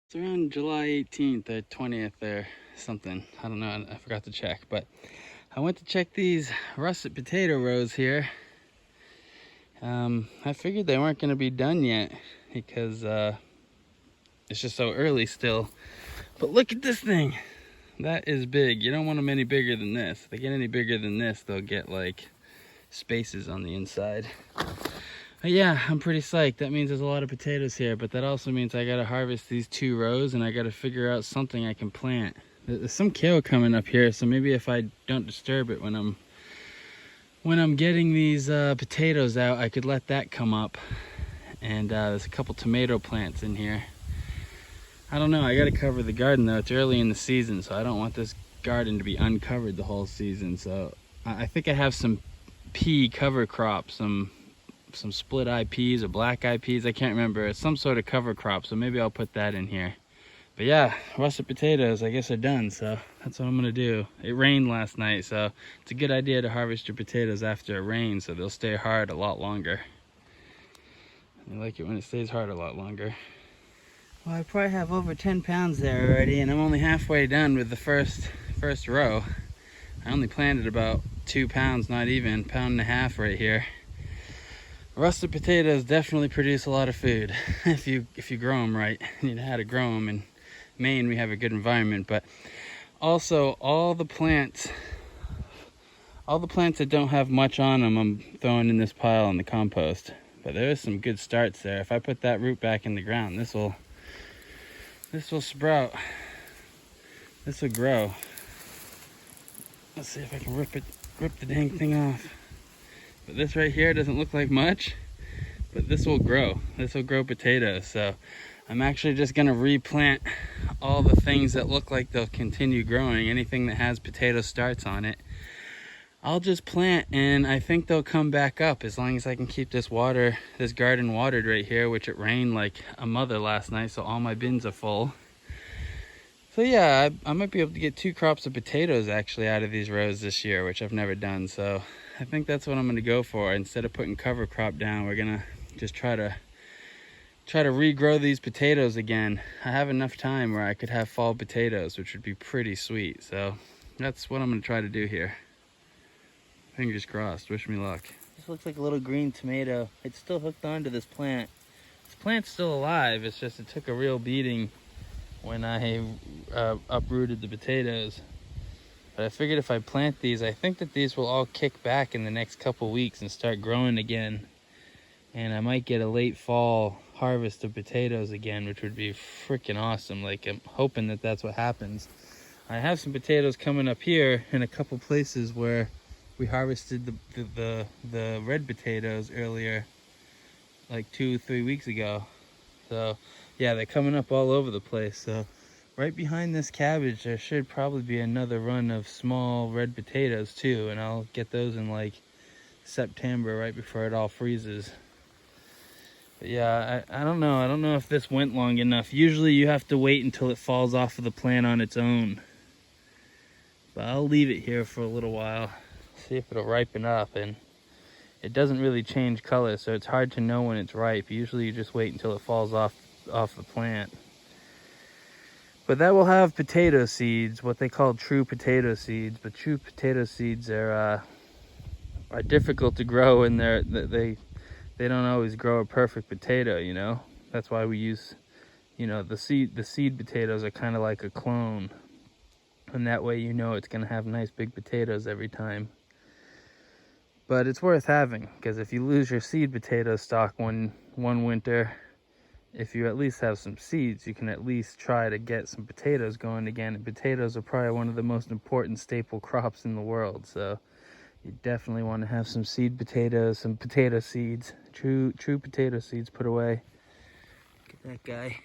It's around July 18th or 20th or something. I don't know, I forgot to check, but I went to check these russet potato rows here. I figured they weren't gonna be done yet because it's just so early still. But look at this thing. That is big. You don't want them any bigger than this. If they get any bigger than this, they'll get like spaces on the inside. But yeah, I'm pretty psyched. That means there's a lot of potatoes here, but that also means I gotta harvest these 2 rows and I gotta figure out something I can plant. There's some kale coming up here, so maybe if I don't disturb it when I'm getting these potatoes out, I could let that come up. And there's a couple tomato plants in here. I don't know, I gotta cover the garden though. It's early in the season, so I don't want this garden to be uncovered the whole season. So I think I have some pea cover crop, some split-eye peas or black-eye peas. I can't remember. It's some sort of cover crop, so maybe I'll put that in here. But yeah, russet potatoes, I guess, are done, so that's what I'm gonna do. It rained last night, so it's a good idea to harvest your potatoes after it rains, so they'll stay hard a lot longer. I like it when it stays hard a lot longer. Well, I probably have over 10 pounds there already, and I'm only halfway done with the first row. I only planted about 2 pounds, not even, 1.5 pounds right here. Russet potatoes definitely produce a lot of food if you grow them right. You know how to grow them. In Maine, we have a good environment, but also all the plants that don't have much on them, I'm throwing in this pile in the compost. But there is some good starts there. If I put that root back in the ground, this will sprout. This will grow. Let's see if I can rip the dang thing off. But this right here doesn't look like much, but this will grow. This will grow potatoes. So I'm actually just gonna replant all the things that look like they'll continue growing. Anything that has potato starts on it, I'll just plant, and I think they'll come back up as long as I can keep this garden watered right here, which it rained like a mother last night, so all my bins are full. So yeah, I might be able to get 2 crops of potatoes actually out of these rows this year, which I've never done. So I think that's what I'm gonna go for. Instead of putting cover crop down, we're gonna just try to regrow these potatoes again. I have enough time where I could have fall potatoes, which would be pretty sweet. So that's what I'm gonna try to do here. Fingers crossed, wish me luck. This looks like a little green tomato. It's still hooked onto this plant. This plant's still alive, it's just it took a real beating when I uprooted the potatoes. But I figured if I plant these, I think that these will all kick back in the next couple weeks and start growing again. And I might get a late fall harvest of potatoes again, which would be freaking awesome. Like, I'm hoping that that's what happens. I have some potatoes coming up here in a couple places where we harvested the red potatoes earlier, like 2-3 weeks ago. So yeah, they're coming up all over the place. So right behind this cabbage, there should probably be another run of small red potatoes too, and I'll get those in like September, right before it all freezes. But yeah, I don't know. I don't know if this went long enough. Usually you have to wait until it falls off of the plant on its own. But I'll leave it here for a little while, see if it'll ripen up. And it doesn't really change color, so it's hard to know when it's ripe. Usually you just wait until it falls off the plant. But that will have potato seeds, what they call true potato seeds. But true potato seeds are difficult to grow, and they don't always grow a perfect potato, you know. That's why we use, you know, the seed potatoes are kind of like a clone, and that way you know it's gonna have nice big potatoes every time. But it's worth having, because if you lose your seed potato stock one winter, if you at least have some seeds, you can at least try to get some potatoes going again. And potatoes are probably one of the most important staple crops in the world, so you definitely want to have some seed potatoes, some potato seeds, true potato seeds put away. Look at that guy.